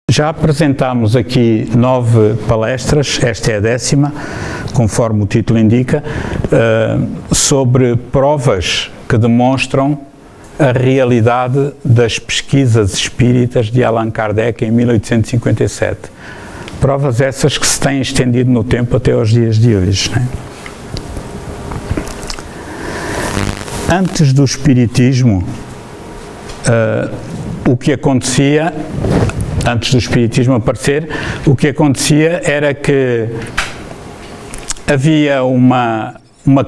Já apresentámos aqui 9 palestras, esta é a 10ª, conforme o título indica, sobre provas que demonstram a realidade das pesquisas espíritas de Allan Kardec em 1857. Provas essas que se têm estendido no tempo até aos dias de hoje, né? Antes do Espiritismo, o que acontecia, antes do Espiritismo aparecer, o que acontecia era que havia uma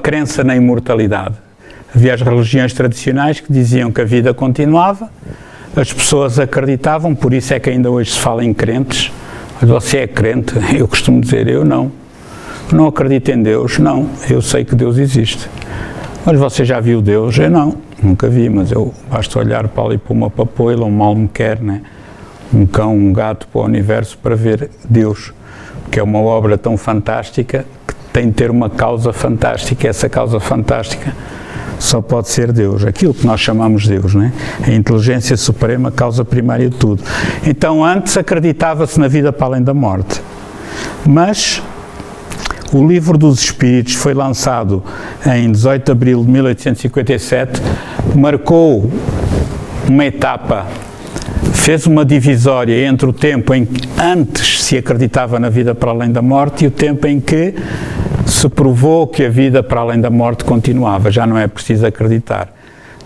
crença na imortalidade. Havia as religiões tradicionais que diziam que a vida continuava, as pessoas acreditavam, por isso é que ainda hoje se fala em crentes. Você é crente? Eu costumo dizer, eu não. Não acredito em Deus? Não. Eu sei que Deus existe. Mas você já viu Deus? Eu não. Nunca vi, mas eu basta olhar para ali para uma papoila, um mal me quer, né? Um cão, um gato para o universo para ver Deus, que é uma obra tão fantástica que tem de ter uma causa fantástica. Essa causa fantástica só pode ser Deus, aquilo que nós chamamos Deus, né? A inteligência suprema, causa primária de tudo. Então antes acreditava-se na vida para além da morte, mas o Livro dos Espíritos foi lançado em 18 de abril de 1857, marcou uma etapa, fez uma divisória entre o tempo em que antes se acreditava na vida para além da morte e o tempo em que se provou que a vida para além da morte continuava. Já não é preciso acreditar.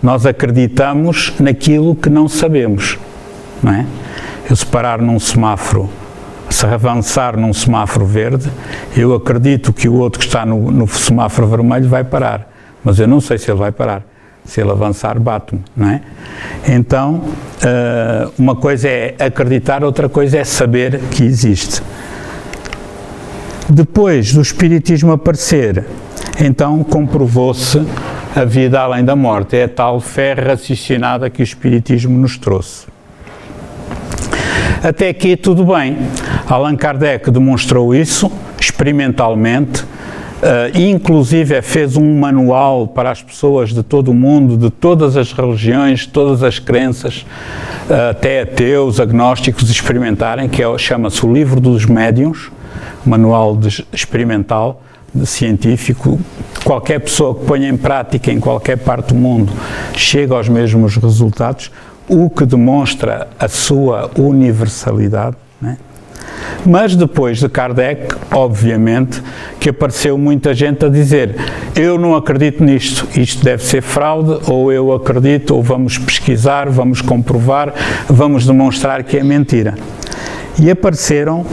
Nós acreditamos naquilo que não sabemos, não é? Eu se parar num semáforo, se avançar num semáforo verde, eu acredito que o outro que está no semáforo vermelho vai parar, mas eu não sei se ele vai parar. Se ele avançar, bate-me, não é? Então, uma coisa é acreditar, outra coisa é saber que existe. Depois do Espiritismo aparecer, então comprovou-se a vida além da morte. É a tal fé raciocinada que o Espiritismo nos trouxe. Até aqui tudo bem. Allan Kardec demonstrou isso experimentalmente, inclusive fez um manual para as pessoas de todo o mundo, de todas as religiões, de todas as crenças, até ateus, agnósticos, experimentarem, que chama-se o Livro dos Médiuns, manual experimental, científico. Qualquer pessoa que ponha em prática em qualquer parte do mundo chega aos mesmos resultados, o que demonstra a sua universalidade, né? Mas depois de Kardec, obviamente, que apareceu muita gente a dizer, eu não acredito nisto, isto deve ser fraude, ou eu acredito, ou vamos pesquisar, vamos comprovar, vamos demonstrar que é mentira. E apareceram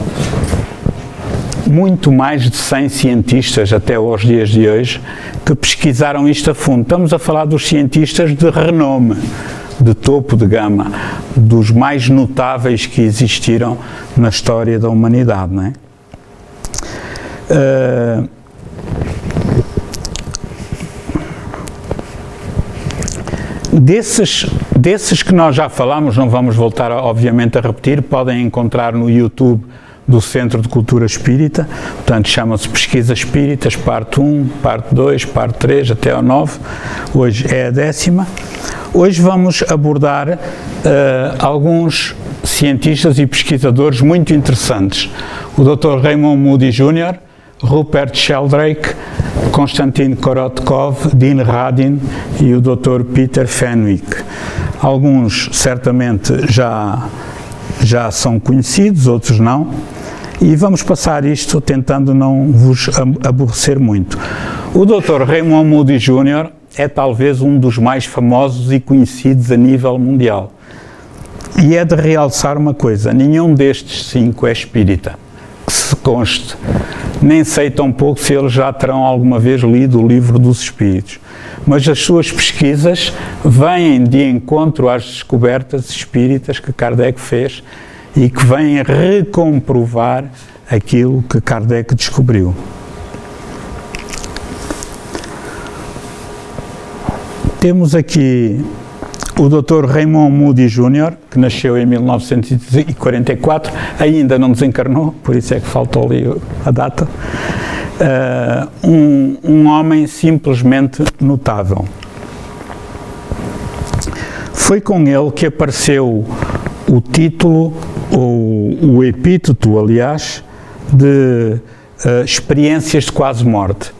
muito mais de 100 cientistas até aos dias de hoje que pesquisaram isto a fundo. Estamos a falar dos cientistas de renome, de topo de gama, dos mais notáveis que existiram na história da humanidade, não é? Desses que nós já falámos, não vamos voltar obviamente a repetir, podem encontrar no YouTube do Centro de Cultura Espírita, portanto chama-se Pesquisa Espíritas, parte 1, parte 2, parte 3, até ao 9, hoje é a 10ª. Hoje vamos abordar alguns cientistas e pesquisadores muito interessantes. O Dr. Raymond Moody Jr., Rupert Sheldrake, Konstantin Korotkov, Dean Radin e o Dr. Peter Fenwick. Alguns certamente já são conhecidos, outros não, e vamos passar isto tentando não vos aborrecer muito. O Dr. Raymond Moody Jr. é talvez um dos mais famosos e conhecidos a nível mundial. E é de realçar uma coisa, nenhum destes 5 é espírita, que se conste. Nem sei tão pouco se eles já terão alguma vez lido o Livro dos Espíritos. Mas as suas pesquisas vêm de encontro às descobertas espíritas que Kardec fez e que vêm recomprovar aquilo que Kardec descobriu. Temos aqui o Dr. Raymond Moody Jr., que nasceu em 1944, ainda não desencarnou, por isso é que faltou ali a data. Um homem simplesmente notável. Foi com ele que apareceu o título o epíteto, aliás, de experiências de quase morte.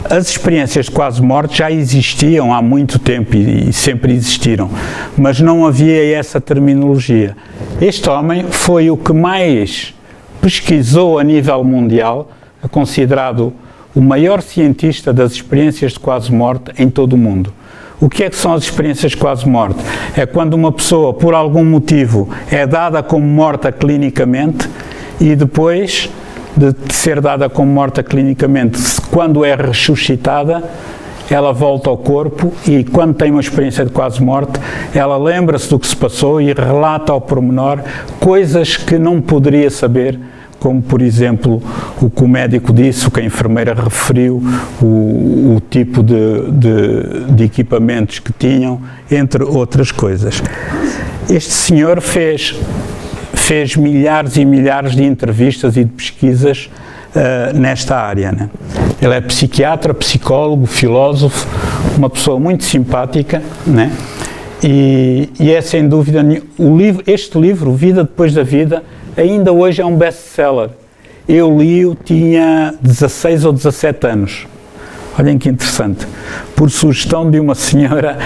As experiências de quase morte já existiam há muito tempo e sempre existiram, mas não havia essa terminologia. Este homem foi o que mais pesquisou a nível mundial, é considerado o maior cientista das experiências de quase morte em todo o mundo. O que é que são as experiências de quase morte? É quando uma pessoa, por algum motivo, é dada como morta clinicamente e depois de ser dada como morta clinicamente, quando é ressuscitada, ela volta ao corpo e quando tem uma experiência de quase morte, ela lembra-se do que se passou e relata ao pormenor coisas que não poderia saber, como por exemplo o que o médico disse, o que a enfermeira referiu, o tipo de equipamentos que tinham, entre outras coisas. Este senhor fez milhares e milhares de entrevistas e de pesquisas nesta área, né? Ele é psiquiatra, psicólogo, filósofo, uma pessoa muito simpática, né? E é sem dúvida este livro, Vida Depois da Vida, ainda hoje é um best-seller. Eu li-o, tinha 16 ou 17 anos. Olhem que interessante. Por sugestão de uma senhora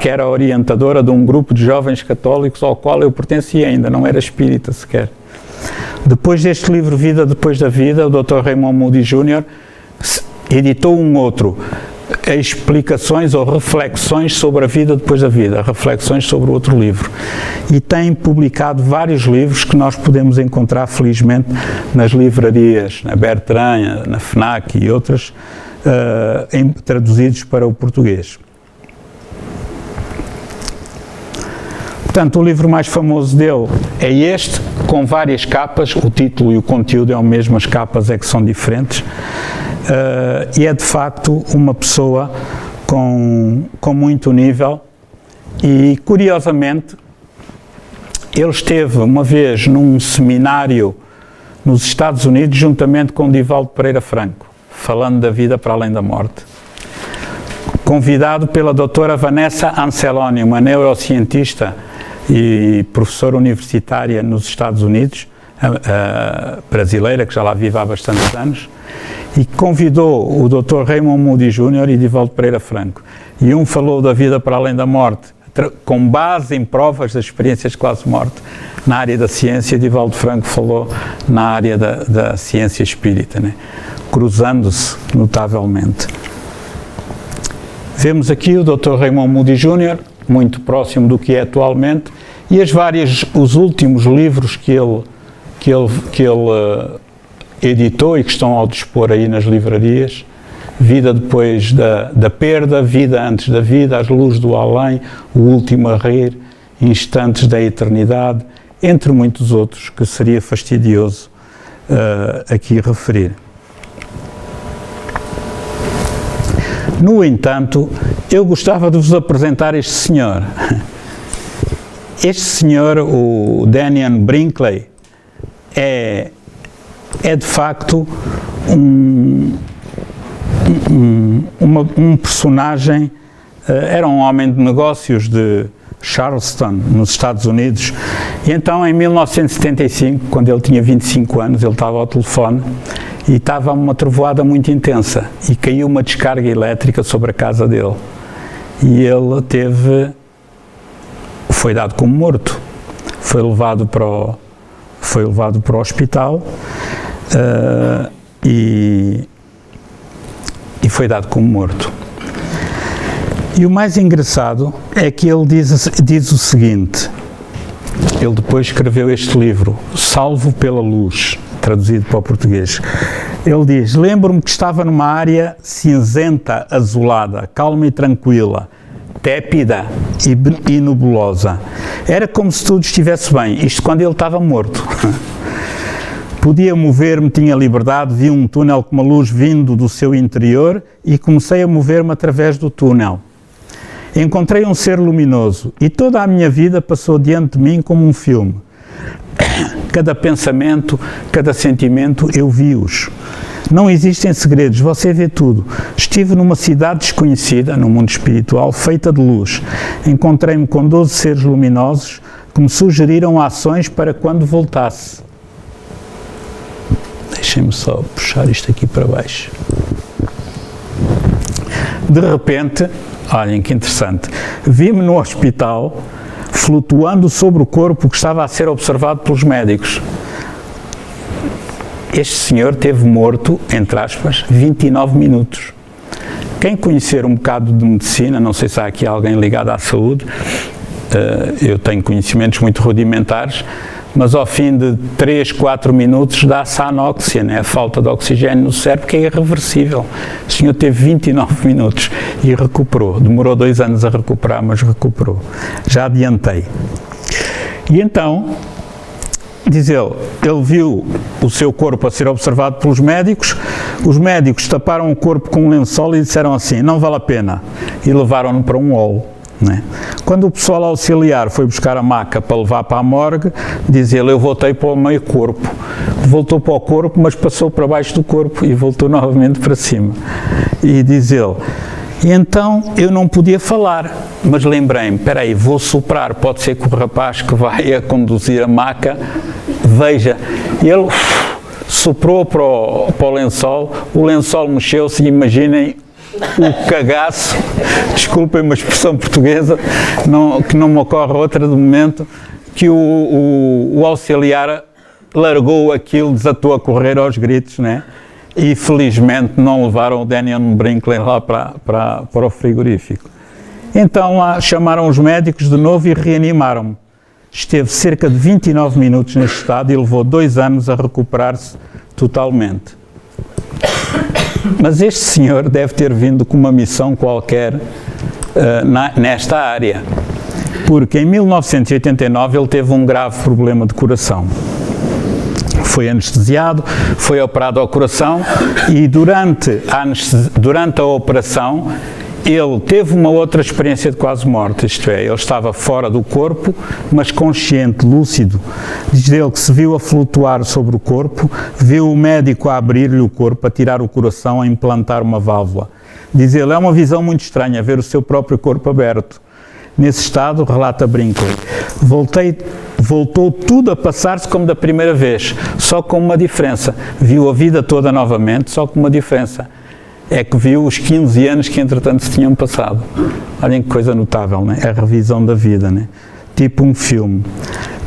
que era orientadora de um grupo de jovens católicos ao qual eu pertencia ainda, não era espírita sequer. Depois deste livro, Vida Depois da Vida, o Dr. Raymond Moody Jr. editou um outro, explicações ou reflexões sobre a vida depois da vida, reflexões sobre outro livro. E tem publicado vários livros que nós podemos encontrar, felizmente, nas livrarias, na Bertrand, na FNAC e outras, traduzidos para o português. Portanto, o livro mais famoso dele é este, com várias capas, o título e o conteúdo é o mesmo, as capas é que são diferentes, e é de facto uma pessoa com muito nível e, curiosamente, ele esteve uma vez num seminário nos Estados Unidos, juntamente com Divaldo Pereira Franco, falando da vida para além da morte. Convidado pela doutora Vanessa Anceloni, uma neurocientista e professora universitária nos Estados Unidos, brasileira, que já lá vive há bastantes anos, e convidou o Dr. Raymond Moody Jr. e Divaldo Pereira Franco. E um falou da vida para além da morte, com base em provas das experiências de quase morte na área da ciência, e Divaldo Franco falou na área da ciência espírita, né? Cruzando-se notavelmente. Vemos aqui o Dr. Raymond Moody Jr., muito próximo do que é atualmente, e os últimos livros que ele editou e que estão ao dispor aí nas livrarias: Vida Depois da Perda, Vida Antes da Vida, As Luzes do Além, O Último a Rir, Instantes da Eternidade, entre muitos outros que seria fastidioso aqui referir. No entanto, eu gostava de vos apresentar este senhor. Este senhor, o Daniel Brinkley, é de facto um personagem, era um homem de negócios de Charleston, nos Estados Unidos, e então em 1975, quando ele tinha 25 anos, ele estava ao telefone e estava uma trovoada muito intensa e caiu uma descarga elétrica sobre a casa dele e ele foi dado como morto, foi levado para o hospital e foi dado como morto. E o mais engraçado é que ele diz o seguinte: ele depois escreveu este livro, Salvo pela Luz, traduzido para o português. Ele diz: lembro-me que estava numa área cinzenta, azulada, calma e tranquila, tépida e nebulosa. Era como se tudo estivesse bem, isto quando ele estava morto. Podia mover-me, tinha liberdade, vi um túnel com uma luz vindo do seu interior e comecei a mover-me através do túnel. Encontrei um ser luminoso e toda a minha vida passou diante de mim como um filme. Cada pensamento, cada sentimento, eu vi-os. Não existem segredos, você vê tudo. Estive numa cidade desconhecida, no mundo espiritual, feita de luz. Encontrei-me com 12 seres luminosos que me sugeriram ações para quando voltasse. Deixem-me só puxar isto aqui para baixo. De repente, olhem que interessante, vi-me no hospital flutuando sobre o corpo que estava a ser observado pelos médicos. Este senhor teve morto, entre aspas, 29 minutos. Quem conhecer um bocado de medicina, não sei se há aqui alguém ligado à saúde, eu tenho conhecimentos muito rudimentares, mas ao fim de 3, 4 minutos dá-se a anóxia, né? A falta de oxigênio no cérebro, que é irreversível. O senhor teve 29 minutos e recuperou. Demorou 2 anos a recuperar, mas recuperou. Já adiantei. E então, diz ele viu o seu corpo a ser observado pelos médicos, os médicos taparam o corpo com um lençol e disseram assim, não vale a pena, e levaram-no para um holo. Né? Quando o pessoal auxiliar foi buscar a maca para levar para a morgue, diz ele, eu voltei para o meio corpo. Voltou para o corpo, mas passou para baixo do corpo e voltou novamente para cima. E diz ele, e então eu não podia falar, mas lembrei-me, espera aí, vou soprar, pode ser que o rapaz que vai a conduzir a maca veja. E ele soprou para o lençol mexeu-se e imaginem o cagaço, desculpem uma expressão portuguesa, que não me ocorre outra de momento, que o auxiliar largou aquilo, desatou a correr aos gritos, né? E felizmente não levaram o Daniel Brinkley lá para o frigorífico. Então lá chamaram os médicos de novo e reanimaram-me. Esteve cerca de 29 minutos neste estado e levou 2 anos a recuperar-se totalmente. Mas este senhor deve ter vindo com uma missão qualquer nesta área, porque em 1989 ele teve um grave problema de coração. Foi anestesiado, foi operado ao coração e durante a operação ele teve uma outra experiência de quase morte, isto é, ele estava fora do corpo, mas consciente, lúcido. Diz ele que se viu a flutuar sobre o corpo, viu o médico a abrir-lhe o corpo, a tirar o coração, a implantar uma válvula. Diz ele, é uma visão muito estranha, ver o seu próprio corpo aberto. Nesse estado, relata Brinkley, voltou tudo a passar-se como da primeira vez, só com uma diferença. Viu a vida toda novamente, só com uma diferença. É que viu os 15 anos que entretanto se tinham passado. Olhem que coisa notável, né? A revisão da vida, né? Tipo um filme.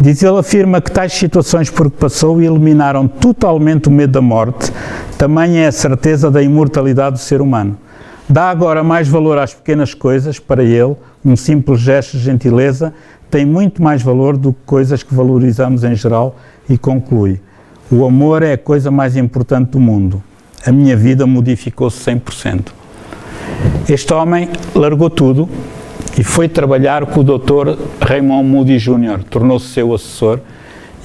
Diz ele, afirma que tais situações por que passou eliminaram totalmente o medo da morte, tamanha é a certeza da imortalidade do ser humano. Dá agora mais valor às pequenas coisas, para ele, um simples gesto de gentileza tem muito mais valor do que coisas que valorizamos em geral, e conclui, o amor é a coisa mais importante do mundo. A minha vida modificou-se 100%. Este homem largou tudo e foi trabalhar com o Dr. Raymond Moody Jr., tornou-se seu assessor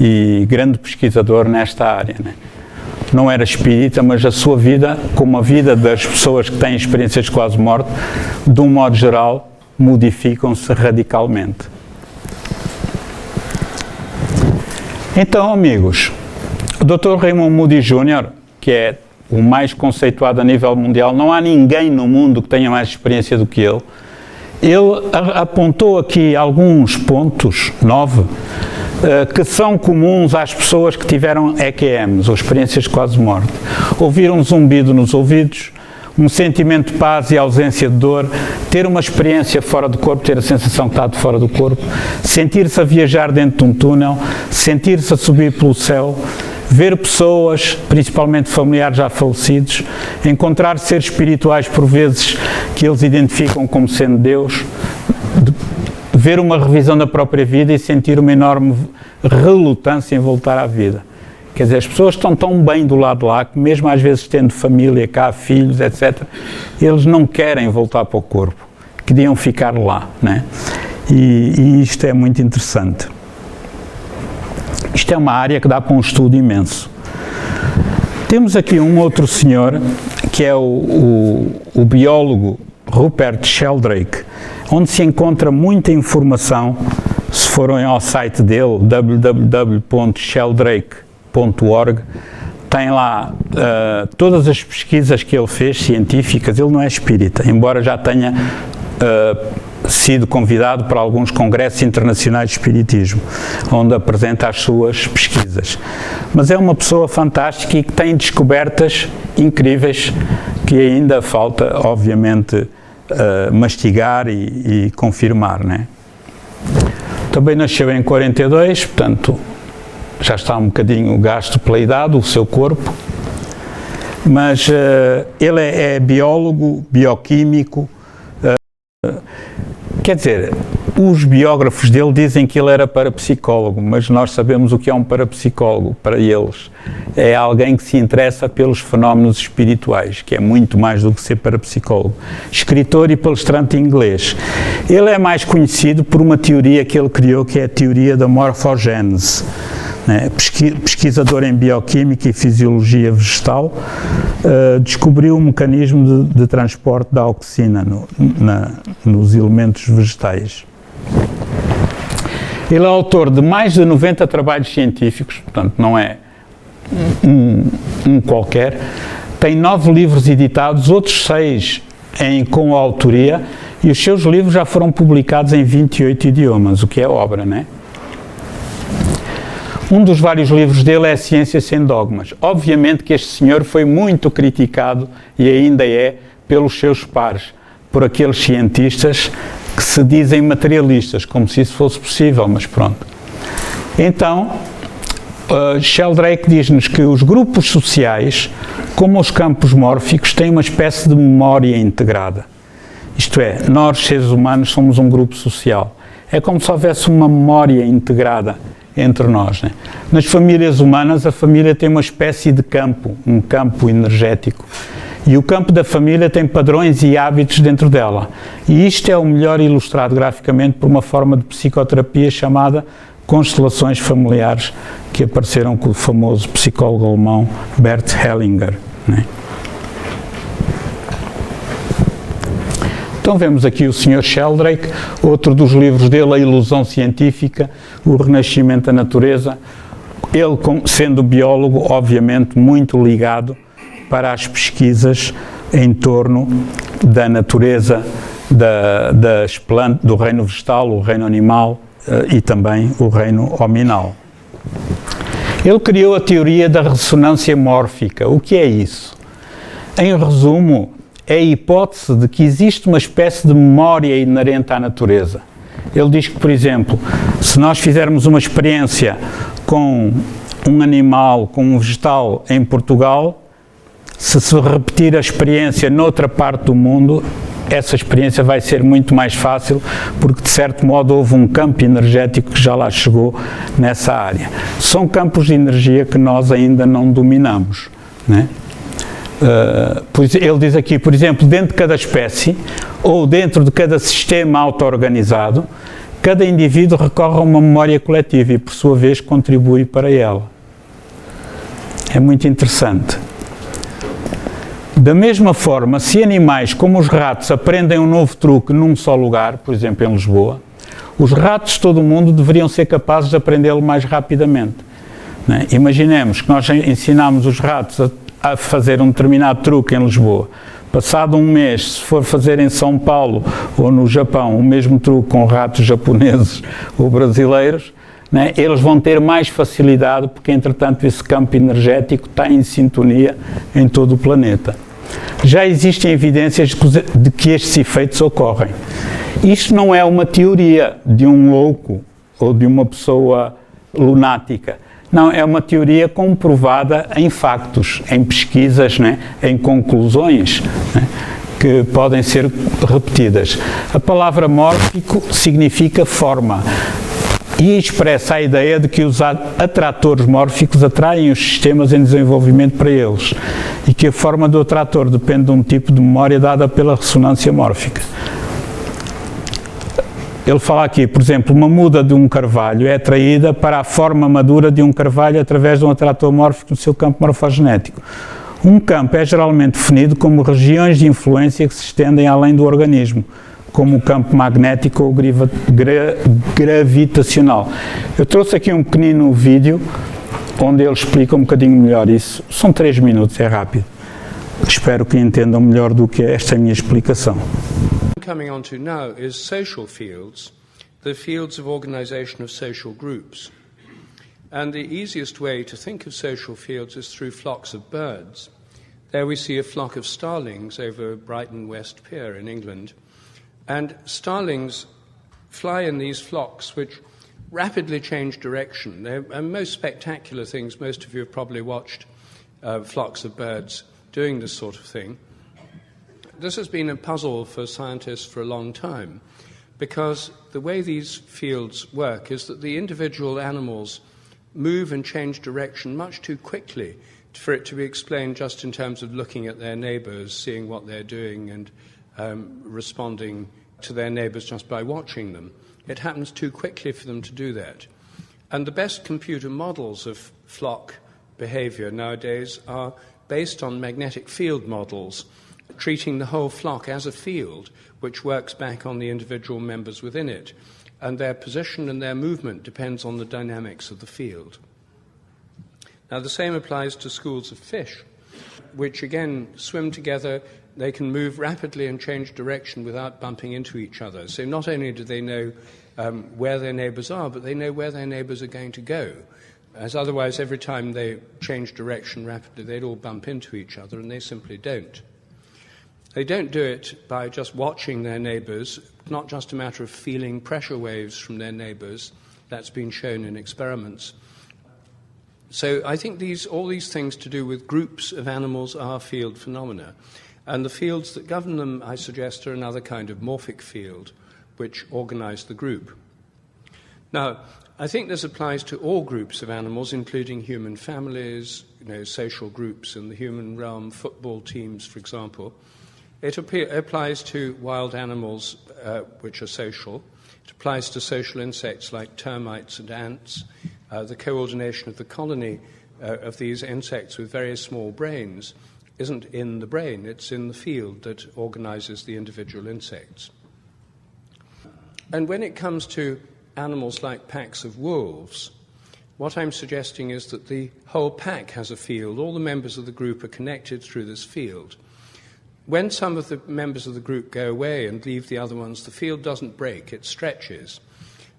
e grande pesquisador nesta área, né? Não era espírita, mas a sua vida, como a vida das pessoas que têm experiências de quase morte, de um modo geral, modificam-se radicalmente. Então, amigos, o Dr. Raymond Moody Jr., que é o mais conceituado a nível mundial, não há ninguém no mundo que tenha mais experiência do que ele. Ele apontou aqui alguns pontos, 9, que são comuns às pessoas que tiveram EQMs, ou experiências de quase morte. Ouvir um zumbido nos ouvidos, um sentimento de paz e ausência de dor, ter uma experiência fora do corpo, ter a sensação que está de fora do corpo, sentir-se a viajar dentro de um túnel, sentir-se a subir pelo céu, ver pessoas, principalmente familiares já falecidos, encontrar seres espirituais por vezes que eles identificam como sendo Deus, ver uma revisão da própria vida e sentir uma enorme relutância em voltar à vida. Quer dizer, as pessoas estão tão bem do lado de lá que mesmo às vezes tendo família cá, filhos, etc., eles não querem voltar para o corpo, queriam ficar lá, né? E isto é muito interessante. Isto é uma área que dá para um estudo imenso. Temos aqui um outro senhor, que é o biólogo Rupert Sheldrake, onde se encontra muita informação, se forem ao site dele, www.sheldrake.org, tem lá todas as pesquisas que ele fez, científicas. Ele não é espírita, embora já tenha sido convidado para alguns congressos internacionais de espiritismo, onde apresenta as suas pesquisas. Mas é uma pessoa fantástica e que tem descobertas incríveis que ainda falta, obviamente, mastigar e confirmar, né? Também nasceu em 42, portanto, já está um bocadinho gasto pela idade, o seu corpo, mas ele é biólogo, bioquímico, quer dizer, os biógrafos dele dizem que ele era parapsicólogo, mas nós sabemos o que é um parapsicólogo para eles. É alguém que se interessa pelos fenómenos espirituais, que é muito mais do que ser parapsicólogo. Escritor e palestrante inglês. Ele é mais conhecido por uma teoria que ele criou, que é a teoria da morfogênese. Pesquisador em bioquímica e fisiologia vegetal, descobriu o mecanismo de transporte da auxina nos elementos vegetais. Ele é autor de mais de 90 trabalhos científicos, portanto não é um qualquer. Tem 9 livros editados, outros 6 em coautoria, e os seus livros já foram publicados em 28 idiomas, o que é obra, não é? Um dos vários livros dele é Ciência Sem Dogmas. Obviamente que este senhor foi muito criticado, e ainda é, pelos seus pares, por aqueles cientistas que se dizem materialistas, como se isso fosse possível, mas pronto. Então, Sheldrake diz-nos que os grupos sociais, como os campos mórficos, têm uma espécie de memória integrada. Isto é, nós, seres humanos, somos um grupo social. É como se houvesse uma memória integrada entre nós, né? Nas famílias humanas, a família tem uma espécie de campo, um campo energético. E o campo da família tem padrões e hábitos dentro dela. E isto é o melhor ilustrado graficamente por uma forma de psicoterapia chamada constelações familiares, que apareceram com o famoso psicólogo alemão Bert Hellinger, né? Então vemos aqui o Sr. Sheldrake, outro dos livros dele, A Ilusão Científica, O Renascimento da Natureza. Ele, sendo biólogo, obviamente muito ligado para as pesquisas em torno da natureza, das plantas, do reino vegetal, o reino animal e também o reino hominal. Ele criou a teoria da ressonância mórfica. O que é isso? Em resumo, é a hipótese de que existe uma espécie de memória inerente à natureza. Ele diz que, por exemplo, se nós fizermos uma experiência com um animal, com um vegetal em Portugal, se repetir a experiência noutra parte do mundo, essa experiência vai ser muito mais fácil, porque de certo modo houve um campo energético que já lá chegou nessa área. São campos de energia que nós ainda não dominamos, né? Ele diz aqui, por exemplo, dentro de cada espécie ou dentro de cada sistema auto-organizado, cada indivíduo recorre a uma memória coletiva e, por sua vez, contribui para ela. É muito interessante. Da mesma forma, se animais como os ratos aprendem um novo truque num só lugar, por exemplo, em Lisboa, os ratos de todo o mundo deveriam ser capazes de aprendê-lo mais rapidamente, né? Imaginemos que nós ensinamos os ratos a fazer um determinado truque em Lisboa. Passado um mês, se for fazer em São Paulo ou no Japão o mesmo truque com ratos japoneses ou brasileiros, né, eles vão ter mais facilidade, porque entretanto esse campo energético está em sintonia em todo o planeta. Já existem evidências de que estes efeitos ocorrem. Isto não é uma teoria de um louco ou de uma pessoa lunática. Não, é uma teoria comprovada em factos, em pesquisas, né, em conclusões, né, que podem ser repetidas. A palavra mórfico significa forma e expressa a ideia de que os atratores mórficos atraem os sistemas em desenvolvimento para eles e que a forma do atrator depende de um tipo de memória dada pela ressonância mórfica. Ele fala aqui, por exemplo, uma muda de um carvalho é atraída para a forma madura de um carvalho através de um atrator mórfico no seu campo morfogenético. Um campo é geralmente definido como regiões de influência que se estendem além do organismo, como o campo magnético ou gravitacional. Eu trouxe aqui um pequenino vídeo onde ele explica um bocadinho melhor isso. São 3 minutos, é rápido. Espero que entendam melhor do que esta minha explicação. coming on to now is social fields, the fields of organization of social groups. And the easiest way to think of social fields is through flocks of birds. There we see a flock of starlings over Brighton West Pier in England. And starlings fly in these flocks which rapidly change direction. They're most spectacular things. Most of you have probably watched flocks of birds doing this sort of thing. This has been a puzzle for scientists for a long time, because the way these fields work is that the individual animals move and change direction much too quickly for it to be explained just in terms of looking at their neighbours, seeing what they're doing and responding to their neighbours just by watching them. It happens too quickly for them to do that. And the best computer models of flock behaviour nowadays are based on magnetic field models, treating the whole flock as a field which works back on the individual members within it. And their position and their movement depends on the dynamics of the field. Now, the same applies to schools of fish, which again swim together. They can move rapidly and change direction without bumping into each other. So not only do they know where their neighbours are, but they know where their neighbours are going to go. As otherwise, every time they change direction rapidly, they'd all bump into each other, and they simply don't. They don't do it by just watching their neighbours, not just a matter of feeling pressure waves from their neighbours. That's been shown in experiments. So I think all these things to do with groups of animals are field phenomena. And the fields that govern them, I suggest, are another kind of morphic field, which organise the group. Now, I think this applies to all groups of animals, including human families, social groups in the human realm, football teams, for example. It applies to wild animals which are social. It applies to social insects like termites and ants. The coordination of the colony of these insects with very small brains isn't in the brain, it's in the field that organizes the individual insects. And when it comes to animals like packs of wolves, what I'm suggesting is that the whole pack has a field. All the members of the group are connected through this field. When some of the members of the group go away and leave the other ones, the field doesn't break, it stretches.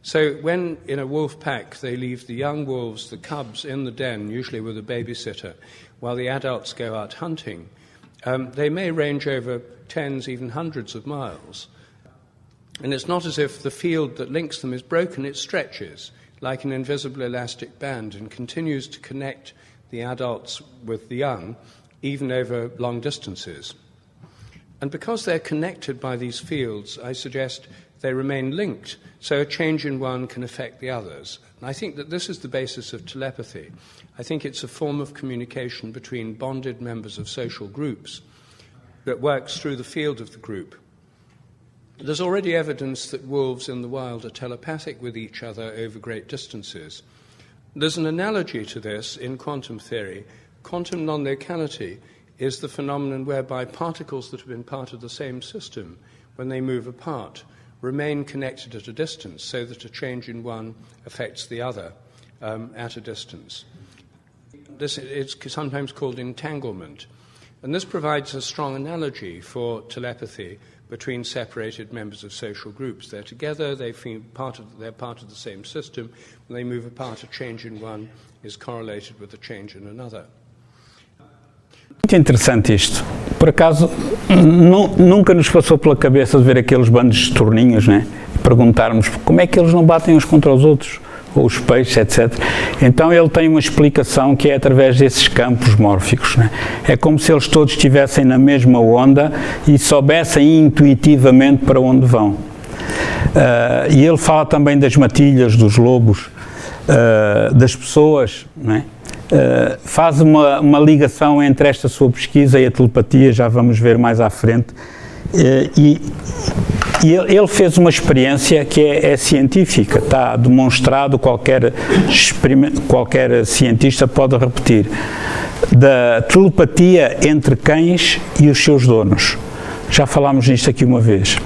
So when in a wolf pack they leave the young wolves, the cubs, in the den, usually with a babysitter, while the adults go out hunting, they may range over tens, even hundreds of miles. And it's not as if the field that links them is broken, it stretches like an invisible elastic band and continues to connect the adults with the young, even over long distances. And because they're connected by these fields, I suggest they remain linked, so a change in one can affect the others. And I think that this is the basis of telepathy. I think it's a form of communication between bonded members of social groups that works through the field of the group. There's already evidence that wolves in the wild are telepathic with each other over great distances. There's an analogy to this in quantum theory. Quantum non-locality is the phenomenon whereby particles that have been part of the same system, when they move apart, remain connected at a distance, so that a change in one affects the other at a distance. This is sometimes called entanglement. And this provides a strong analogy for telepathy between separated members of social groups. They're together, they're part of the same system. When they move apart, a change in one is correlated with a change in another. Muito interessante isto. Por acaso, nunca nos passou pela cabeça de ver aqueles bandos de torninhos, né? Perguntarmos como é que eles não batem uns contra os outros, ou os peixes, etc. Então ele tem uma explicação que é através desses campos mórficos, né? É como se eles todos estivessem na mesma onda e soubessem intuitivamente para onde vão. E ele fala também das matilhas, dos lobos, das pessoas, né? Faz uma ligação entre esta sua pesquisa e a telepatia, já vamos ver mais à frente, e ele fez uma experiência que é científica, está demonstrado, qualquer cientista pode repetir, da telepatia entre cães e os seus donos. Já falámos nisto aqui uma vez.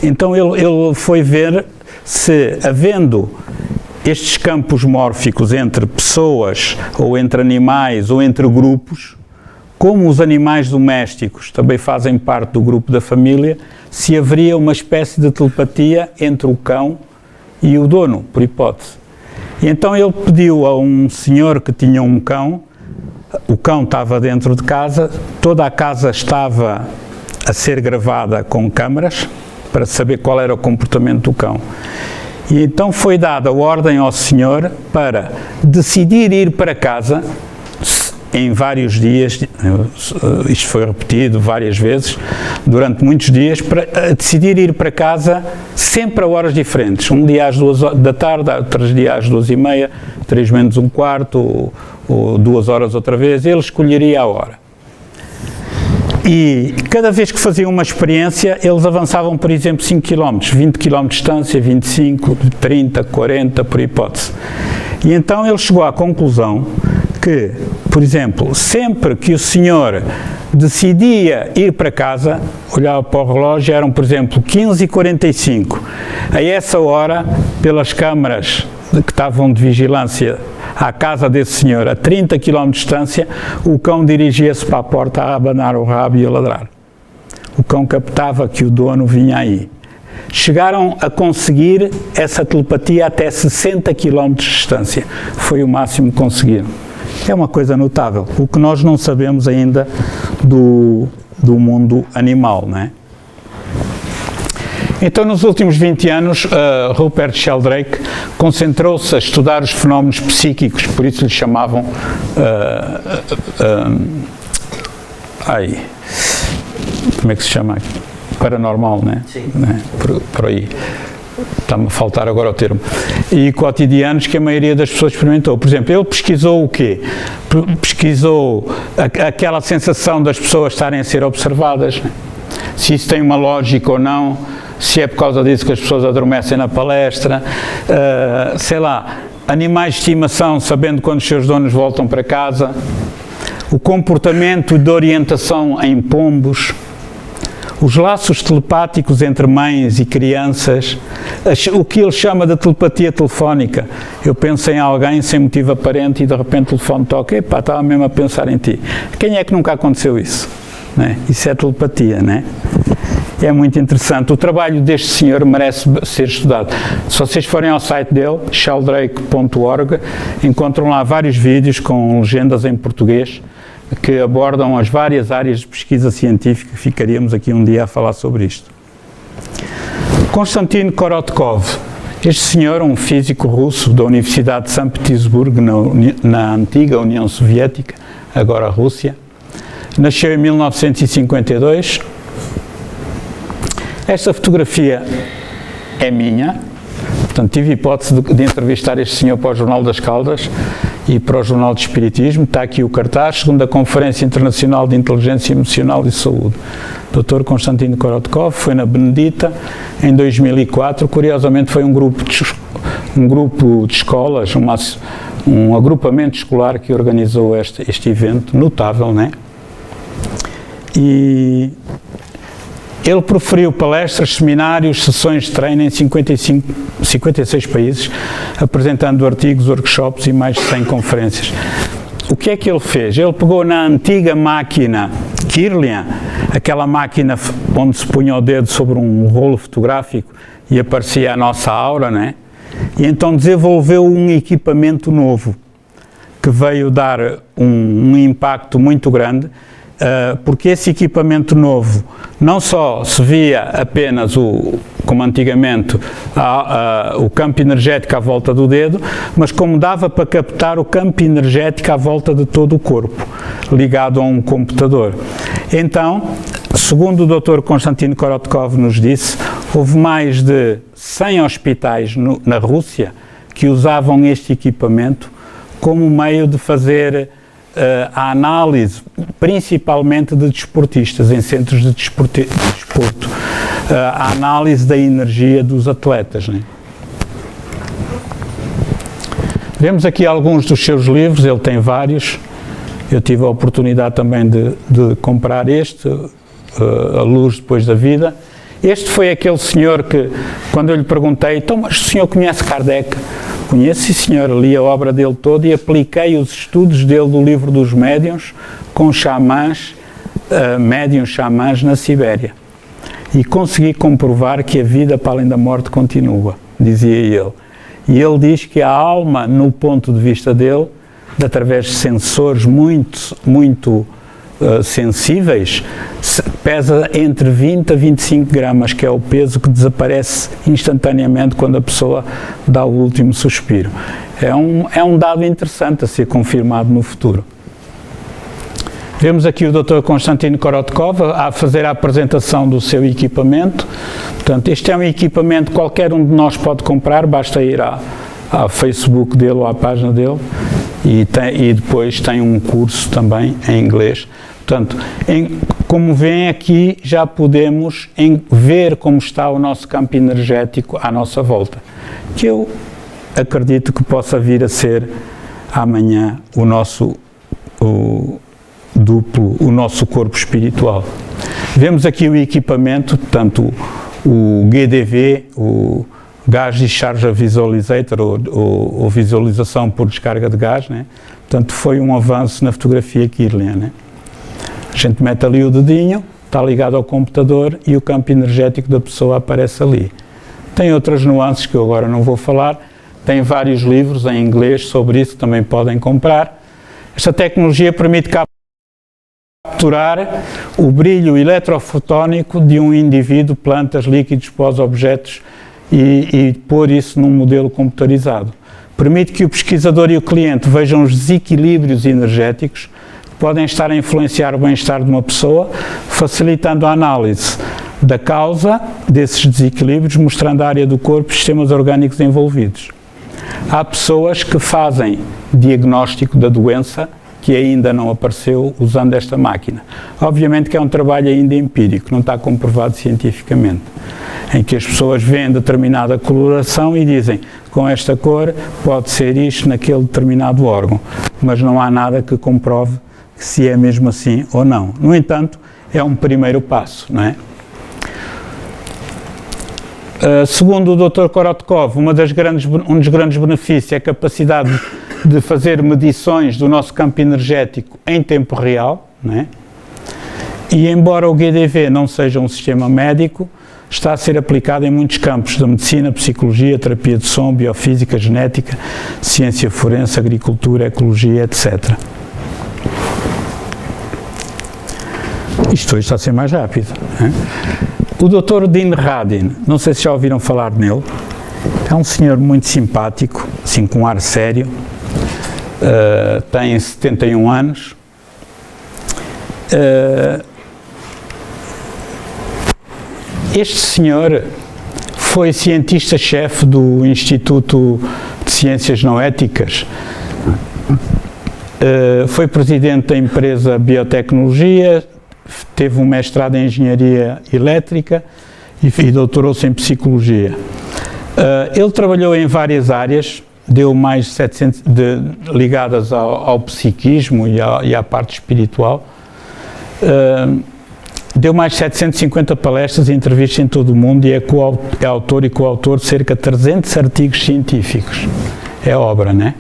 Então ele foi ver se, havendo estes campos mórficos entre pessoas, ou entre animais, ou entre grupos, como os animais domésticos também fazem parte do grupo da família, se haveria uma espécie de telepatia entre o cão e o dono, por hipótese. E então ele pediu a um senhor que tinha um cão, o cão estava dentro de casa, toda a casa estava a ser gravada com câmaras para saber qual era o comportamento do cão. E então foi dada a ordem ao senhor para decidir ir para casa em vários dias, isto foi repetido várias vezes, durante muitos dias, para decidir ir para casa sempre a horas diferentes. Um dia às 2 da tarde, outros dias às 2h30, 3 menos um quarto, ou 2 horas outra vez, ele escolheria a hora. E cada vez que faziam uma experiência, eles avançavam, por exemplo, 5 km, 20 km de distância, 25, 30, 40, por hipótese. E então ele chegou à conclusão que, por exemplo, sempre que o senhor decidia ir para casa, olhava para o relógio, eram, por exemplo, 15h45. A essa hora, pelas câmaras que estavam de vigilância à casa desse senhor, a 30 km de distância, o cão dirigia-se para a porta a abanar o rabo e a ladrar. O cão captava que o dono vinha aí. Chegaram a conseguir essa telepatia até 60 km de distância. Foi o máximo que conseguiram. É uma coisa notável, o que nós não sabemos ainda do mundo animal, não é? Então, nos últimos 20 anos, Rupert Sheldrake concentrou-se a estudar os fenómenos psíquicos, por isso lhe chamavam como é que se chama? Paranormal, não é? Sim. Não é? Por aí. Está-me a faltar agora o termo. E cotidianos que a maioria das pessoas experimentou. Por exemplo, ele pesquisou o quê? Pesquisou aquela sensação das pessoas estarem a ser observadas, né? Se isso tem uma lógica ou não, se é por causa disso que as pessoas adormecem na palestra, sei lá, animais de estimação sabendo quando os seus donos voltam para casa, o comportamento de orientação em pombos, os laços telepáticos entre mães e crianças, o que ele chama de telepatia telefónica. Eu penso em alguém sem motivo aparente e de repente o telefone toca, epá, estava mesmo a pensar em ti. Quem é que nunca aconteceu isso? Não é? Isso é telepatia, não é? É muito interessante. O trabalho deste senhor merece ser estudado. Se vocês forem ao site dele, sheldrake.org, encontram lá vários vídeos com legendas em português que abordam as várias áreas de pesquisa científica. Ficaríamos aqui um dia a falar sobre isto. Konstantin Korotkov. Este senhor, um físico russo da Universidade de São Petersburgo, na antiga União Soviética, agora a Rússia, nasceu em 1952. Esta fotografia é minha, portanto tive a hipótese de entrevistar este senhor para o Jornal das Caldas e para o Jornal de Espiritismo. Está aqui o cartaz, segunda Conferência Internacional de Inteligência Emocional e Saúde. Dr. Konstantin Korotkov foi na Benedita em 2004, curiosamente foi um grupo de escolas, um agrupamento escolar que organizou este evento, notável, não é? E ele proferiu palestras, seminários, sessões de treino em 56 países, apresentando artigos, workshops e mais de 100 conferências. O que é que ele fez? Ele pegou na antiga máquina Kirlian, aquela máquina onde se punha o dedo sobre um rolo fotográfico e aparecia a nossa aura, né? E então desenvolveu um equipamento novo que veio dar um impacto muito grande. Porque esse equipamento novo não só se via apenas, como antigamente, o campo energético à volta do dedo, mas como dava para captar o campo energético à volta de todo o corpo, ligado a um computador. Então, segundo o Dr. Konstantin Korotkov nos disse, houve mais de 100 hospitais na Rússia que usavam este equipamento como meio de fazer a análise, principalmente de desportistas, em centros de desporto, a análise da energia dos atletas, né? Vemos aqui alguns dos seus livros, ele tem vários, eu tive a oportunidade também de comprar este, A Luz Depois da Vida. Este foi aquele senhor que, quando eu lhe perguntei, então, mas o senhor conhece Kardec? Conheço, sim, senhor, li a obra dele toda e apliquei os estudos dele do livro dos médiuns com xamãs, médiuns xamãs na Sibéria. E consegui comprovar que a vida para além da morte continua, dizia ele. E ele diz que a alma, no ponto de vista dele, através de sensores muito sensíveis, pesa entre 20 a 25 gramas, que é o peso que desaparece instantaneamente quando a pessoa dá o último suspiro. É um dado interessante a ser confirmado no futuro. Vemos aqui o Dr. Konstantin Korotkov a fazer a apresentação do seu equipamento. Portanto, este é um equipamento que qualquer um de nós pode comprar, basta ir ao Facebook dele ou à página dele, e depois tem um curso também em inglês. Portanto, como veem aqui, já podemos ver como está o nosso campo energético à nossa volta, que eu acredito que possa vir a ser amanhã o nosso corpo espiritual. Vemos aqui o equipamento, portanto, o GDV, o Gas Discharge Visualizator, ou visualização por descarga de gás, né? Portanto, foi um avanço na fotografia Kirlian, né? A gente mete ali o dedinho, está ligado ao computador e o campo energético da pessoa aparece ali. Tem outras nuances que eu agora não vou falar, tem vários livros em inglês sobre isso que também podem comprar. Esta tecnologia permite capturar o brilho eletrofotónico de um indivíduo, plantas, líquidos, pós-objetos e pôr isso num modelo computarizado. Permite que o pesquisador e o cliente vejam os desequilíbrios energéticos que podem estar a influenciar o bem-estar de uma pessoa, facilitando a análise da causa desses desequilíbrios, mostrando a área do corpo e sistemas orgânicos envolvidos. Há pessoas que fazem diagnóstico da doença que ainda não apareceu usando esta máquina. Obviamente que é um trabalho ainda empírico, não está comprovado cientificamente, em que as pessoas veem determinada coloração e dizem, com esta cor pode ser isto naquele determinado órgão, mas não há nada que comprove se é mesmo assim ou não. No entanto, é um primeiro passo, não é? Segundo o Dr. Korotkov, um dos grandes benefícios é a capacidade de fazer medições do nosso campo energético em tempo real, não é? E embora o GDV não seja um sistema médico, está a ser aplicado em muitos campos da medicina, psicologia, terapia de som, biofísica, genética, ciência forense, agricultura, ecologia, etc. Isto hoje está a ser mais rápido, não é? O Dr. Dean Radin, não sei se já ouviram falar nele, é um senhor muito simpático, assim com um ar sério, tem 71 anos, este senhor foi cientista-chefe do Instituto de Ciências Não Éticas, foi presidente da empresa Biotecnologia, teve um mestrado em Engenharia Elétrica e doutorou-se em Psicologia. Ele trabalhou em várias áreas, deu mais de 700, ligadas ao psiquismo e à parte espiritual. Deu mais de 750 palestras e entrevistas em todo o mundo e é autor e coautor de cerca de 300 artigos científicos. É obra, né?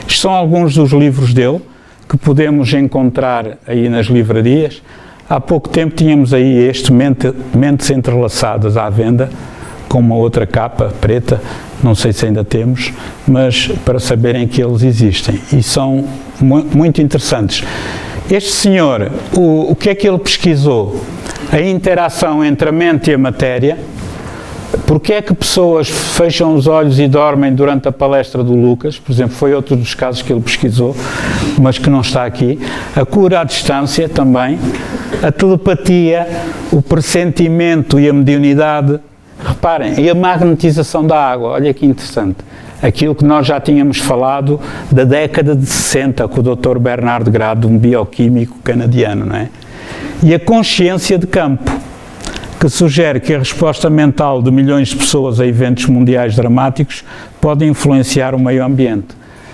Estes são alguns dos livros dele que podemos encontrar aí nas livrarias. Há pouco tempo tínhamos aí este Mentes Entrelaçadas à venda, com uma outra capa preta, não sei se ainda temos, mas para saberem que eles existem e são muito interessantes. Este senhor, o que é que ele pesquisou? A interação entre a mente e a matéria. Porque é que pessoas fecham os olhos e dormem durante a palestra do Lucas, por exemplo, foi outro dos casos que ele pesquisou, mas que não está aqui. A cura à distância também, a telepatia, o pressentimento e a mediunidade. Reparem, e a magnetização da água, olha que interessante. Aquilo que nós já tínhamos falado da década de 60 com o Dr. Bernard Grado, um bioquímico canadiano, não é? E a consciência de campo, que sugere que a resposta mental de milhões de pessoas a eventos mundiais dramáticos pode influenciar o meio ambiente.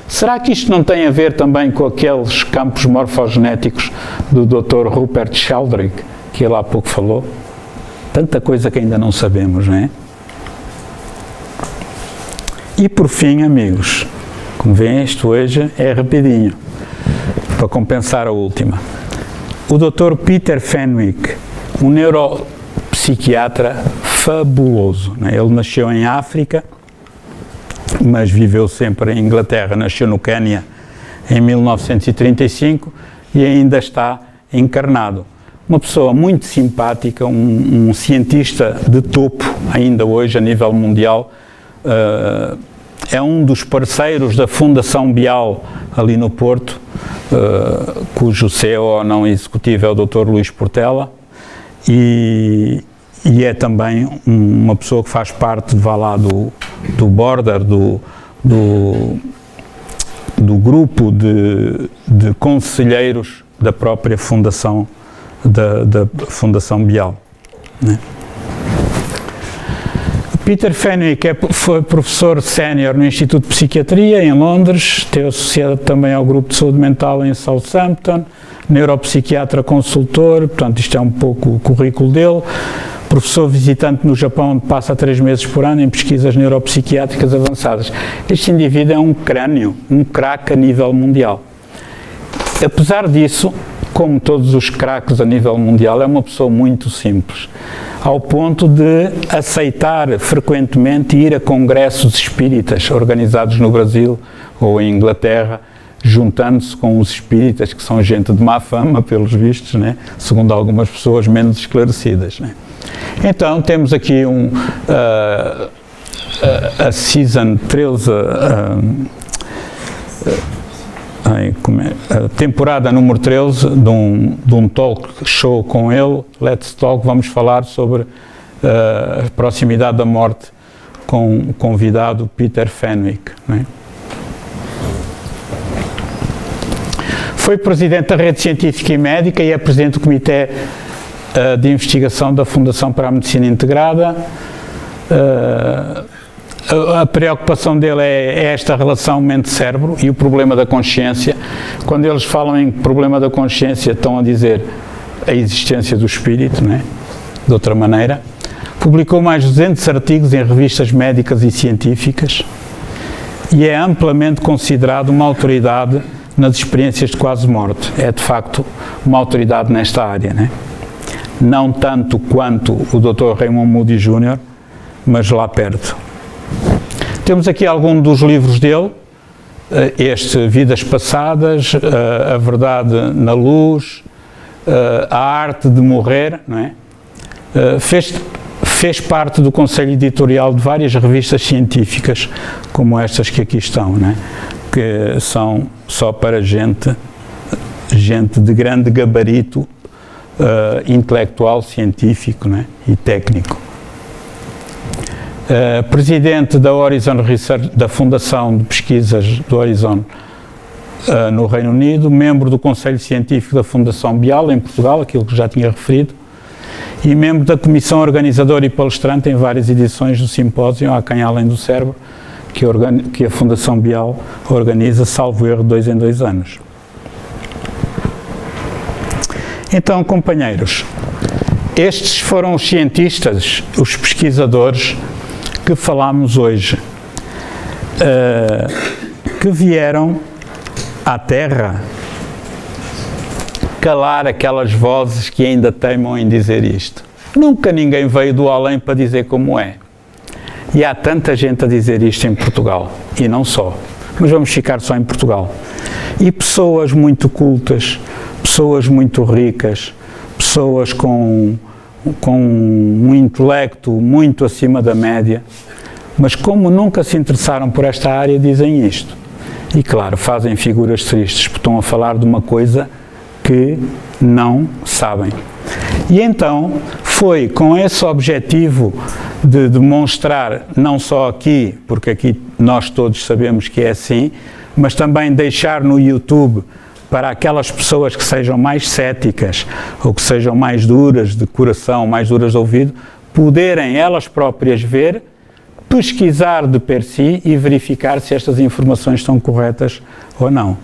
Será que isto não tem a ver também com aqueles campos morfogenéticos do Dr. Rupert Sheldrake, que ele há pouco falou? Tanta coisa que ainda não sabemos, não é? E por fim, amigos, como veem, isto hoje é rapidinho, para compensar a última. O Dr. Peter Fenwick, um neuropsiquiatra fabuloso, né? Ele nasceu em África, mas viveu sempre em Inglaterra, nasceu no Quênia em 1935 e ainda está encarnado. Uma pessoa muito simpática, um cientista de topo ainda hoje a nível mundial, é um dos parceiros da Fundação Bial ali no Porto, cujo CEO não executivo é o Dr. Luís Portela, e é também uma pessoa que faz parte, vá lá, do border, do grupo de conselheiros da própria Fundação, da Fundação Bial, né? Peter Fenwick foi professor sénior no Instituto de Psiquiatria em Londres, esteve associado também ao grupo de saúde mental em Southampton, neuropsiquiatra consultor, portanto isto é um pouco o currículo dele, professor visitante no Japão, onde passa 3 meses por ano em pesquisas neuropsiquiátricas avançadas. Este indivíduo é um crânio, um craque a nível mundial. Apesar disso, como todos os craques a nível mundial, é uma pessoa muito simples, ao ponto de aceitar frequentemente ir a congressos espíritas organizados no Brasil ou em Inglaterra, juntando-se com os espíritas, que são gente de má fama, pelos vistos, né? Segundo algumas pessoas menos esclarecidas, né? Então, temos aqui a Season 13, a temporada número 13 de um talk show com ele, Let's Talk. Vamos falar sobre a proximidade da morte com o convidado Peter Fenwick, né? Foi presidente da Rede Científica e Médica e é presidente do Comitê de Investigação da Fundação para a Medicina Integrada. A preocupação dele é esta relação mente-cérebro e o problema da consciência. Quando eles falam em problema da consciência, estão a dizer a existência do espírito, né? De outra maneira. Publicou mais de 200 artigos em revistas médicas e científicas e é amplamente considerado uma autoridade nas experiências de quase morte. É, de facto, uma autoridade nesta área, né? Não tanto quanto o Dr. Raymond Moody Jr., mas lá perto. Temos aqui alguns dos livros dele, este Vidas Passadas, A Verdade na Luz, A Arte de Morrer, não é? Fez parte do conselho editorial de várias revistas científicas, como estas que aqui estão, não é? Que são só para gente de grande gabarito intelectual, científico, né? E técnico. Presidente da Horizon Research, da Fundação de Pesquisas do Horizon no Reino Unido, membro do Conselho Científico da Fundação Bial em Portugal, aquilo que já tinha referido, e membro da Comissão Organizadora e palestrante em várias edições do simpósio Há Quem Além do Cérebro, que a Fundação Bial organiza, salvo erro, 2 em 2 anos. Então, companheiros, estes foram os cientistas, os pesquisadores que falámos hoje, que vieram à Terra calar aquelas vozes que ainda teimam em dizer isto. Nunca ninguém veio do além para dizer como é. E há tanta gente a dizer isto em Portugal, e não só, mas vamos ficar só em Portugal. E pessoas muito cultas, pessoas muito ricas, pessoas com um intelecto muito acima da média, mas como nunca se interessaram por esta área, dizem isto. E claro, fazem figuras tristes, porque estão a falar de uma coisa que não sabem. E então foi com esse objetivo de demonstrar, não só aqui, porque aqui nós todos sabemos que é assim, mas também deixar no YouTube para aquelas pessoas que sejam mais céticas ou que sejam mais duras de coração, mais duras de ouvido, poderem elas próprias ver, pesquisar de per si e verificar se estas informações estão corretas ou não.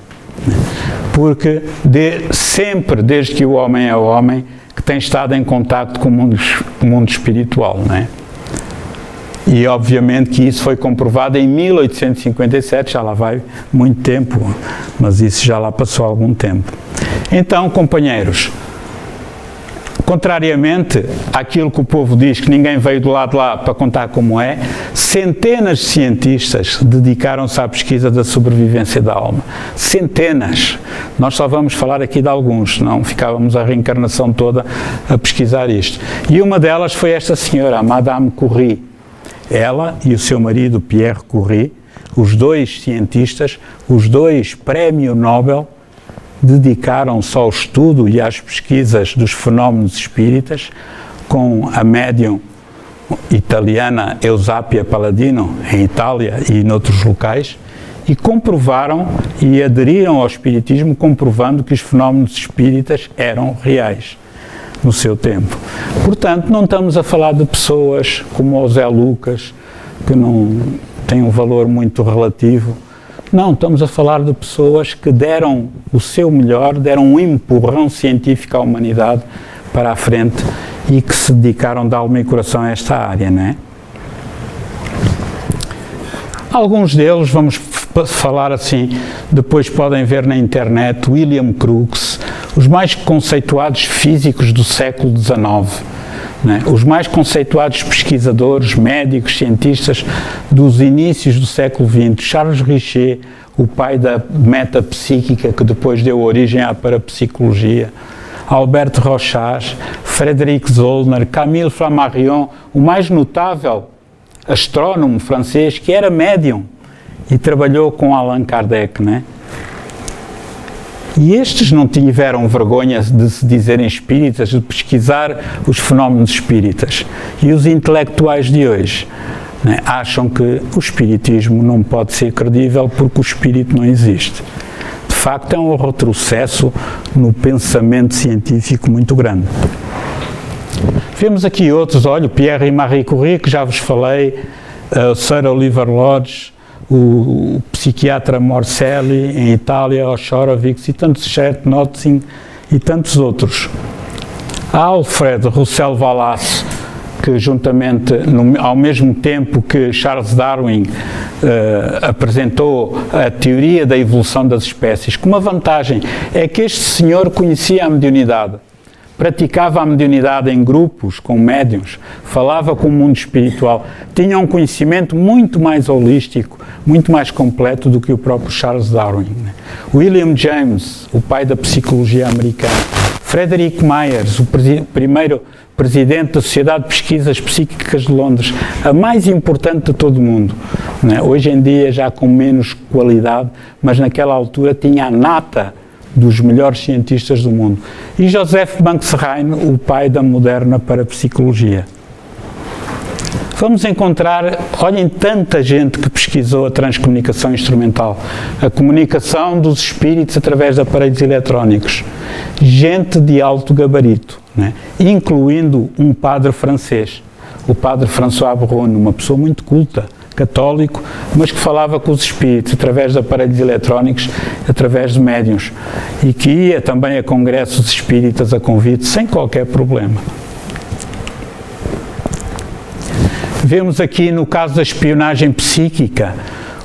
Porque sempre, desde que o homem é homem, que tem estado em contacto com o mundo espiritual, não é? E obviamente que isso foi comprovado em 1857, já lá vai muito tempo, mas isso já lá passou algum tempo. Então, companheiros, contrariamente àquilo que o povo diz, que ninguém veio do lado de lá para contar como é, centenas de cientistas dedicaram-se à pesquisa da sobrevivência da alma. Centenas. Nós só vamos falar aqui de alguns, senão ficávamos a reencarnação toda a pesquisar isto. E uma delas foi esta senhora, a Madame Curie. Ela e o seu marido, Pierre Curie, os dois cientistas, os dois prémio Nobel, dedicaram-se ao estudo e às pesquisas dos fenómenos espíritas, com a médium italiana Eusapia Palladino, em Itália e noutros locais, e comprovaram e aderiram ao espiritismo, comprovando que os fenómenos espíritas eram reais no seu tempo. Portanto, não estamos a falar de pessoas como o Zé Lucas, que não têm um valor muito relativo. Não, estamos a falar de pessoas que deram o seu melhor, deram um empurrão científico à humanidade para a frente e que se dedicaram de alma e coração a esta área, não é? Alguns deles, vamos falar assim, depois podem ver na internet, William Crookes, os mais conceituados físicos do século XIX, né? Os mais conceituados pesquisadores, médicos, cientistas dos inícios do século XX, Charles Richer, o pai da metapsíquica que depois deu origem à parapsicologia, Albert Rochas, Frédéric Zollner, Camille Flammarion, o mais notável astrónomo francês que era médium e trabalhou com Allan Kardec, né? E estes não tiveram vergonha de se dizerem espíritas, de pesquisar os fenómenos espíritas. E os intelectuais de hoje, né, acham que o espiritismo não pode ser credível porque o espírito não existe. De facto, é um retrocesso no pensamento científico muito grande. Vemos aqui outros, olha, Pierre e Marie Curie, que já vos falei, Sir Oliver Lodge, o psiquiatra Morselli em Itália, Oshorovitz e tantos, Chet Notzing e tantos outros. Alfred Russel Wallace, que juntamente, ao mesmo tempo que Charles Darwin apresentou a teoria da evolução das espécies, com uma vantagem, é que este senhor conhecia a mediunidade. Praticava a mediunidade em grupos, com médiuns, falava com o mundo espiritual, tinha um conhecimento muito mais holístico, muito mais completo do que o próprio Charles Darwin. William James, o pai da psicologia americana, Frederick Myers, o primeiro presidente da Sociedade de Pesquisas Psíquicas de Londres, a mais importante de todo o mundo. Hoje em dia já com menos qualidade, mas naquela altura tinha a nata dos melhores cientistas do mundo. E Joseph Banksheim, o pai da moderna parapsicologia. Vamos encontrar, olhem, tanta gente que pesquisou a transcomunicação instrumental, a comunicação dos espíritos através de aparelhos eletrónicos. Gente de alto gabarito, né? Incluindo um padre francês, o padre François Brune, uma pessoa muito culta, católico, mas que falava com os espíritos através de aparelhos eletrónicos, através de médiuns, e que ia também a congressos espíritas a convite, sem qualquer problema. Vemos aqui, no caso da espionagem psíquica,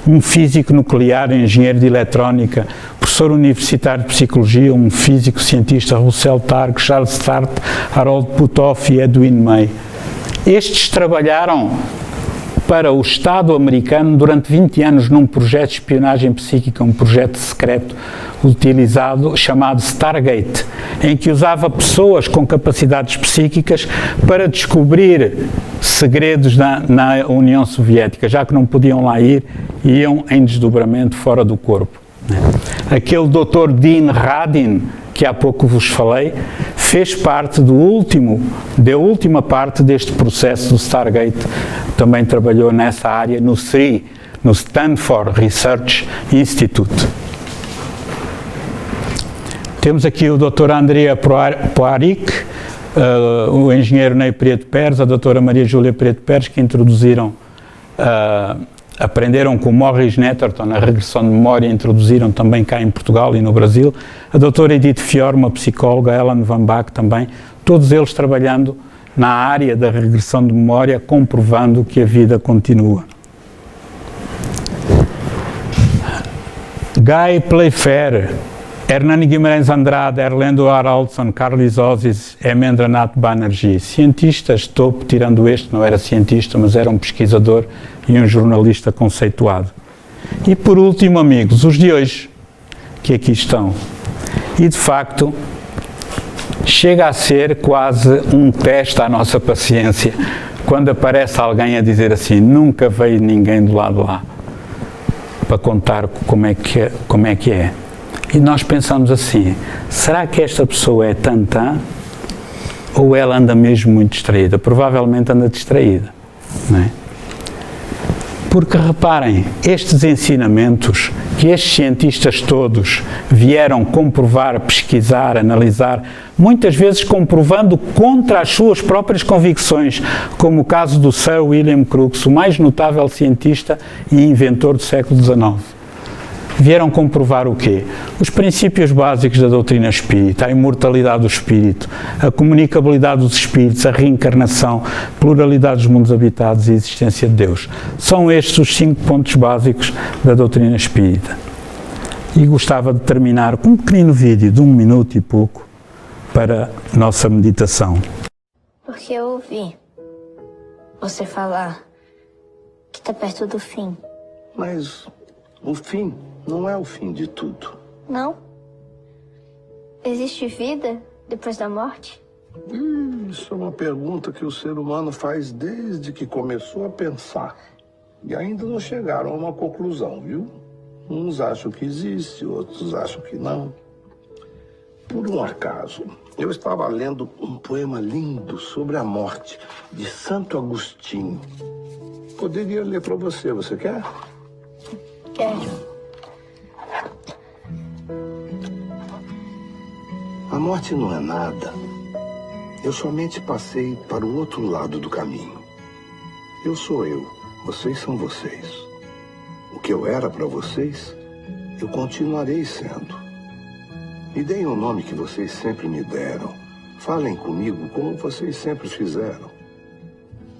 um físico nuclear, engenheiro de eletrónica, professor universitário de psicologia, um físico cientista, Russell Targ, Charles Tart, Harold Puthoff e Edwin May. Estes trabalharam para o Estado americano durante 20 anos num projeto de espionagem psíquica, um projeto secreto utilizado, chamado Stargate, em que usava pessoas com capacidades psíquicas para descobrir segredos na União Soviética, já que não podiam lá ir, iam em desdobramento fora do corpo. Aquele Dr. Dean Radin, que há pouco vos falei, fez parte da última parte deste processo do Stargate, também trabalhou nessa área no SRI, no Stanford Research Institute. Temos aqui o Dr. Andrea Poaric, o engenheiro Ney Prieto Pérez, a doutora Maria Júlia Prieto Pérez, que introduziram, aprenderam com Maurice Netterton a regressão de memória e introduziram também cá em Portugal e no Brasil. A doutora Edith Fior, uma psicóloga, Ellen Van Bach também, todos eles trabalhando na área da regressão de memória, comprovando que a vida continua. Guy Playfair, Hernani Guimarães Andrade, Erlendo Haraldsson, Carlos Osis, Hemendranath Banerjee, cientistas topo, tirando este, não era cientista, mas era um pesquisador e um jornalista conceituado. E por último, amigos, os de hoje, que aqui estão. E de facto, chega a ser quase um teste à nossa paciência, quando aparece alguém a dizer assim, nunca veio ninguém do lado lá, para contar como é que é. E nós pensamos assim, será que esta pessoa é tantã ou ela anda mesmo muito distraída? Provavelmente anda distraída, não é? Porque reparem, estes ensinamentos que estes cientistas todos vieram comprovar, pesquisar, analisar, muitas vezes comprovando contra as suas próprias convicções, como o caso do Sir William Crookes, o mais notável cientista e inventor do século XIX. Vieram comprovar o quê? Os princípios básicos da doutrina espírita, a imortalidade do espírito, a comunicabilidade dos espíritos, a reencarnação, pluralidade dos mundos habitados e a existência de Deus. São estes os 5 pontos básicos da doutrina espírita. E gostava de terminar com um pequenino vídeo de 1 minuto e pouco para a nossa meditação. Porque eu ouvi você falar que está perto do fim. Mas o fim não é o fim de tudo. Não? Existe vida depois da morte? Isso é uma pergunta que o ser humano faz desde que começou a pensar. E ainda não chegaram a uma conclusão, viu? Uns acham que existe, outros acham que não. Por um acaso, eu estava lendo um poema lindo sobre a morte, de Santo Agostinho. Poderia ler para você, você quer? Quero. A morte não é nada. Eu somente passei para o outro lado do caminho. Eu sou eu, vocês são vocês. O que eu era para vocês, eu continuarei sendo. Me deem o nome que vocês sempre me deram. Falem comigo como vocês sempre fizeram.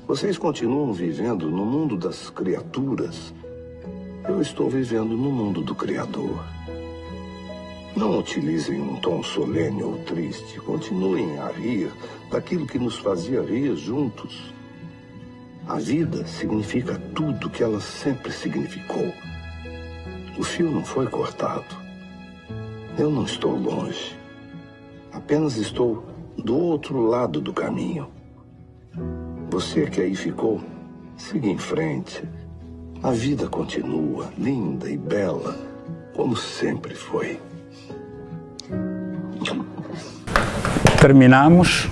Vocês continuam vivendo no mundo das criaturas. Eu estou vivendo no mundo do Criador. Não utilizem um tom solene ou triste. Continuem a rir daquilo que nos fazia rir juntos. A vida significa tudo que ela sempre significou. O fio não foi cortado. Eu não estou longe. Apenas estou do outro lado do caminho. Você que aí ficou, siga em frente. A vida continua, linda e bela, como sempre foi. Terminamos.